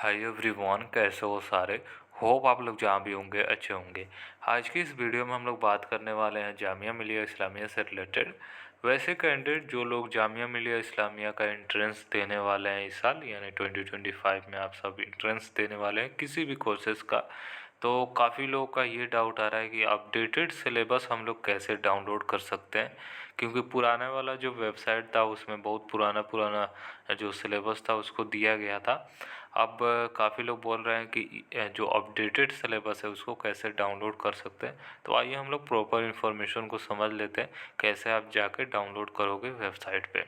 Hi everyone, कैसे हो सारे। होप आप लोग जहाँ भी होंगे अच्छे होंगे। आज की इस वीडियो में हम लोग बात करने वाले हैं जामिया मिलिया इस्लामिया से रिलेटेड। वैसे कैंडिडेट जो लोग जामिया मिलिया इस्लामिया का एंट्रेंस देने वाले हैं इस साल यानी 2025 में, आप सब एंट्रेंस देने वाले हैं किसी भी कोर्सेज़ का, तो काफ़ी लोगों का ये डाउट आ रहा है कि अपडेटेड सिलेबस हम लोग कैसे डाउनलोड कर सकते हैं, क्योंकि पुराने वाला जो वेबसाइट था उसमें बहुत पुराना पुराना जो सिलेबस था उसको दिया गया था। अब काफ़ी लोग बोल रहे हैं कि जो अपडेटेड सिलेबस है उसको कैसे डाउनलोड कर सकते हैं। तो आइए हम लोग प्रॉपर इन्फॉर्मेशन को समझ लेते हैं कैसे आप जाके डाउनलोड करोगे वेबसाइट पे।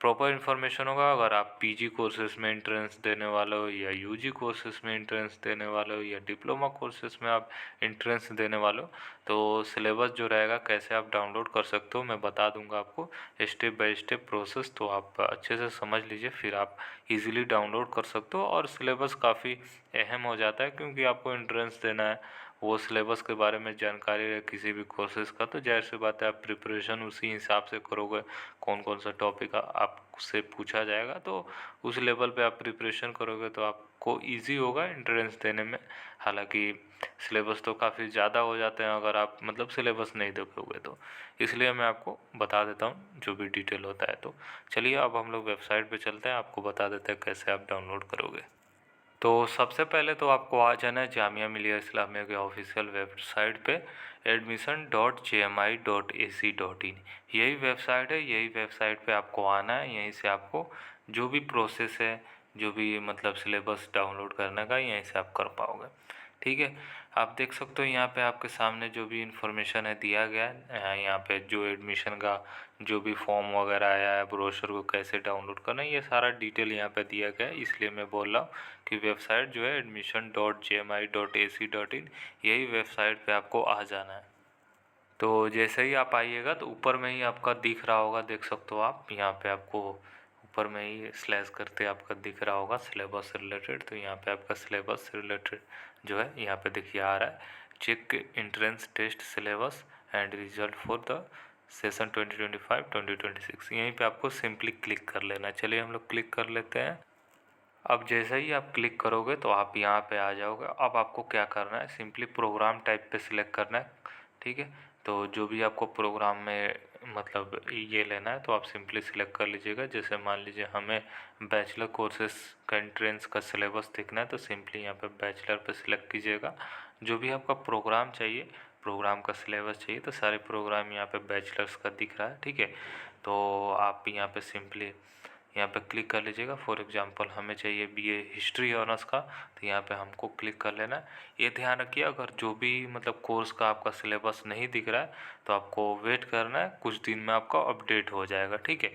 प्रॉपर इन्फॉर्मेशन होगा। अगर आप पीजी कोर्सेज में एंट्रेंस देने वाले हो या यूजी कोर्सेज में एंट्रेंस देने वाले हो या डिप्लोमा कोर्सेज में आप एंट्रेंस देने वाले हो, तो सिलेबस जो रहेगा कैसे आप डाउनलोड कर सकते हो मैं बता दूंगा आपको स्टेप बाय स्टेप प्रोसेस। तो आप अच्छे से समझ लीजिए, फिर आप इजीली डाउनलोड कर सकते हो। और सिलेबस काफ़ी अहम हो जाता है क्योंकि आपको एंट्रेंस देना है, वो सिलेबस के बारे में जानकारी है किसी भी कोर्सेज़ का, तो जाहिर सी बात है आप प्रिपरेशन उसी हिसाब से करोगे। कौन कौन सा टॉपिक आपसे पूछा जाएगा तो उस लेवल पे आप प्रिपरेशन करोगे तो आपको इजी होगा एंट्रेंस देने में। हालांकि सिलेबस तो काफ़ी ज़्यादा हो जाते हैं अगर आप मतलब सिलेबस नहीं देखोगे तो, इसलिए मैं आपको बता देता हूँ जो भी डिटेल होता है। तो चलिए अब हम लोग वेबसाइट पे चलते हैं, आपको बता देते हैं कैसे आप डाउनलोड करोगे। तो सबसे पहले तो आपको आ जाना है जामिया मिलिया इस्लामिया के ऑफिशियल वेबसाइट पे admission.jmi.ac.in। यही वेबसाइट है, यही वेबसाइट पे आपको आना है। यहीं से आपको जो भी प्रोसेस है, जो भी मतलब सिलेबस डाउनलोड करने का, यहीं से आप कर पाओगे। ठीक है, आप देख सकते हो यहाँ पे आपके सामने जो भी इंफॉर्मेशन है दिया गया है। यहाँ पे जो एडमिशन का जो भी फॉर्म वगैरह आया है, ब्रोशर को कैसे डाउनलोड करना है, ये सारा डिटेल यहाँ पे दिया गया है। इसलिए मैं बोल रहा हूँ कि वेबसाइट जो है admission.jmi.ac.in, यही वेबसाइट पे आपको आ जाना है। तो जैसे ही आप आइएगा तो ऊपर में ही आपका दिख रहा होगा, देख सकते हो आप यहाँ पे आपको ऊपर में ही स्लैश करते आपका दिख रहा होगा सिलेबस से रिलेटेड। तो यहाँ पे आपका सिलेबस से रिलेटेड जो है यहाँ पे देखिए आ रहा है, check entrance test syllabus and result for the session 2025-2026। यहीं पे आपको सिंपली क्लिक कर लेना है। चलिए हम लोग क्लिक कर लेते हैं। अब जैसे ही आप क्लिक करोगे तो आप यहाँ पे आ जाओगे। अब आपको क्या करना है, सिंपली प्रोग्राम टाइप पे सिलेक्ट करना है। ठीक है, तो जो भी आपको प्रोग्राम में मतलब ये लेना है तो आप सिंपली सिलेक्ट कर लीजिएगा। जैसे मान लीजिए हमें बैचलर कोर्सेज का एंट्रेंस का सिलेबस देखना है तो सिंपली यहाँ पे बैचलर पे सिलेक्ट कीजिएगा। जो भी आपका प्रोग्राम चाहिए, प्रोग्राम का सिलेबस चाहिए, तो सारे प्रोग्राम यहाँ पे बैचलर्स का दिख रहा है। ठीक है, तो आप यहाँ पे सिंपली यहाँ पे क्लिक कर लीजिएगा। फॉर एग्जांपल हमें चाहिए बीए हिस्ट्री ऑनर्स का, तो यहाँ पे हमको क्लिक कर लेना है। ये ध्यान रखिए अगर जो भी मतलब कोर्स का आपका सिलेबस नहीं दिख रहा है तो आपको वेट करना है, कुछ दिन में आपका अपडेट हो जाएगा। ठीक है,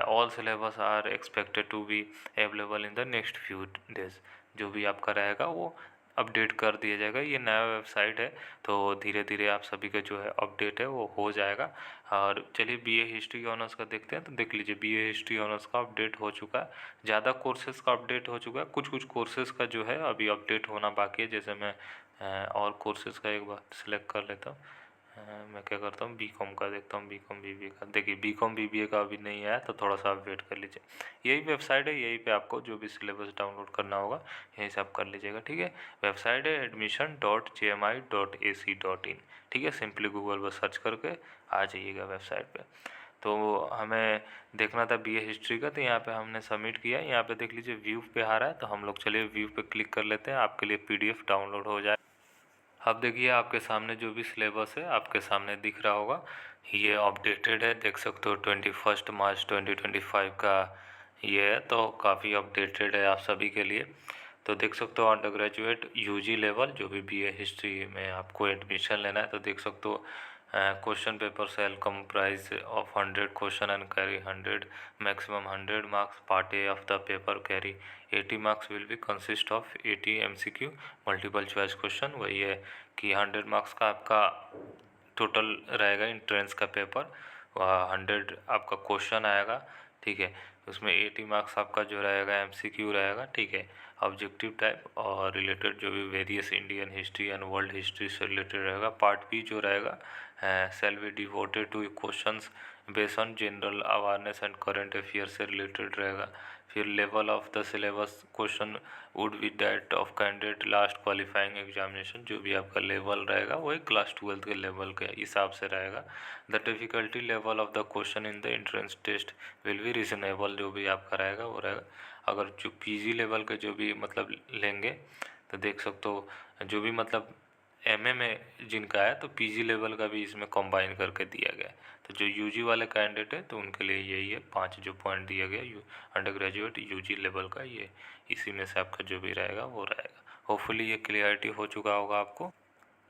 all syllabus are expected to be available in the next few days. जो भी आपका रहेगा वो अपडेट कर दिया जाएगा। ये नया वेबसाइट है तो धीरे धीरे आप सभी का जो है अपडेट है वो हो जाएगा। और चलिए बीए हिस्ट्री ऑनर्स का देखते हैं। तो देख लीजिए बीए हिस्ट्री ऑनर्स का अपडेट हो चुका है, ज़्यादा कोर्सेज़ का अपडेट हो चुका है, कुछ कुछ कोर्सेज़ का जो है अभी अपडेट होना बाकी है। जैसे मैं और कोर्सेज़ का एक बार सिलेक्ट कर लेता हूँ। मैं क्या करता हूँ, बीकॉम का देखता हूँ, बीकॉम बीबीए का। देखिए बीकॉम बीबीए का अभी नहीं आया तो थोड़ा सा आप वेट कर लीजिए। यही वेबसाइट है, यहीं पे आपको जो भी सिलेबस डाउनलोड करना होगा यहीं से आप कर लीजिएगा। ठीक है, वेबसाइट है admission.jmi.ac.in। ठीक है, सिंपली गूगल पर सर्च करके आ जाइएगा वेबसाइट पे। तो हमें देखना था बीए हिस्ट्री का, तो यहाँ पे हमने सबमिट किया। यहाँ पे देख लीजिए व्यू पे आ रहा है, तो हम लोग चलिए व्यू पे क्लिक कर लेते हैं, आपके लिए पीडीएफ डाउनलोड हो जाए। अब देखिए आपके सामने जो भी सिलेबस है आपके सामने दिख रहा होगा, ये अपडेटेड है, देख सकते हो 21 मार्च 2025 का ये है। तो काफ़ी अपडेटेड है आप सभी के लिए। तो देख सकते हो अंडर ग्रेजुएट यूजी लेवल जो भी बीए हिस्ट्री में आपको एडमिशन लेना है, तो देख सकते हो question paper shall comprise of 100 question and carry 100 maximum 100 marks. Part A of the paper carry 80 marks will be consist of 80 MCQ multiple choice question. वही है कि 100 मार्क्स का आपका टोटल रहेगा एंट्रेंस का पेपर, 100 आपका क्वेश्चन आएगा। ठीक है, उसमें 80 मार्क्स आपका जो रहेगा एमसीक्यू रहेगा। ठीक है, ऑब्जेक्टिव टाइप और रिलेटेड जो भी various Indian history and world history से रिलेटेड रहेगा। पार्ट बी जो रहेगा shall be devoted to questions based on general awareness and current affair से रिलेटेड रहेगा। फिर level of the syllabus question would be that of candidate last qualifying examination, जो भी आपका लेवल रहेगा वही क्लास 12 के लेवल के हिसाब से रहेगा। The difficulty level of the question in the entrance test will be reasonable, जो भी आपका रहेगा वो रहेगा। अगर जो पीजी लेवल के जो भी मतलब लेंगे तो देख सकते हो, जो भी मतलब एमए में जिनका है तो पीजी लेवल का भी इसमें कंबाइन करके दिया गया है। तो जो यूजी वाले कैंडिडेट है तो उनके लिए यही है 5 जो पॉइंट दिया गया अंडर ग्रेजुएट यूजी लेवल का, ये इसी में से आपका जो भी रहेगा वो रहेगा। होपफुली ये क्लियरिटी हो चुका होगा आपको।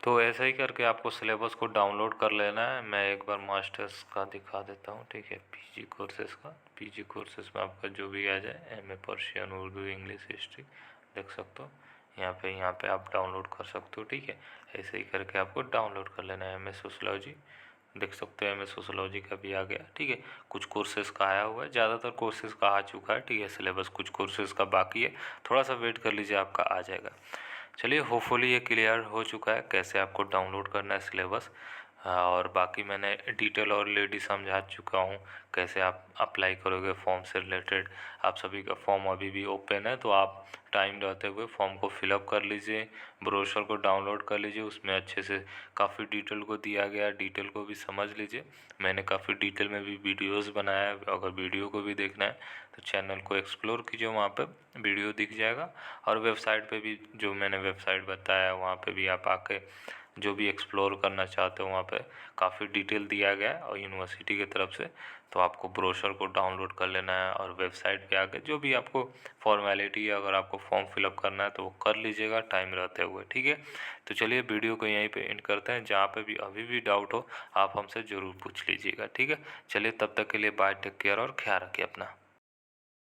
तो ऐसा ही करके आपको सिलेबस को डाउनलोड कर लेना है। मैं एक बार मास्टर्स का दिखा देता हूँ, ठीक है, पीजी कोर्सेज़ का। पीजी कोर्सेज़ में आपका जो भी आ जाए, MA Persian, Urdu, English, history, देख सकते हो यहाँ पे आप डाउनलोड कर सकते हो, ठीक है। ऐसे ही करके आपको डाउनलोड कर लेना है। एमए सोशलॉजी देख सकते हो, एमए सोशलॉजी का भी आ गया, ठीक है। कुछ कोर्सेज़ का आया हुआ है, ज़्यादातर कोर्सेज़ का आ चुका है, ठीक है। सिलेबस कुछ कोर्सेज़ का बाकी है, थोड़ा सा वेट कर लीजिए, आपका आ जाएगा। चलिए, होपफुली ये क्लियर हो चुका है कैसे आपको डाउनलोड करना है सिलेबस। और बाकी मैंने डिटेल और लेडी समझा चुका हूँ कैसे आप अप्लाई करोगे फॉर्म से रिलेटेड। आप सभी का फॉर्म अभी भी ओपन है, तो आप टाइम रहते हुए फॉर्म को फिलअप कर लीजिए, ब्रोशर को डाउनलोड कर लीजिए। उसमें अच्छे से काफ़ी डिटेल को दिया गया, डिटेल को भी समझ लीजिए। मैंने काफ़ी डिटेल में भी वीडियोज़ बनाया है, अगर वीडियो को भी देखना है तो चैनल को एक्सप्लोर कीजिए, वहाँ पे वीडियो दिख जाएगा। और वेबसाइट पे भी जो मैंने वेबसाइट बताया वहाँ पे भी आप आके जो भी एक्सप्लोर करना चाहते हो वहाँ पे काफ़ी डिटेल दिया गया है और यूनिवर्सिटी की तरफ से। तो आपको ब्रोशर को डाउनलोड कर लेना है और वेबसाइट पे आके जो भी आपको फॉर्मेलिटी है, अगर आपको फॉर्म फिलअप करना है तो वो कर लीजिएगा टाइम रहते हुए, ठीक है। तो चलिए वीडियो को यहीं पे एंड करते हैं। जहाँ पे भी अभी भी डाउट हो आप हमसे ज़रूर पूछ लीजिएगा, ठीक है। चलिए, तब तक के लिए बाय, टेक केयर और ख्याल रखिए अपना।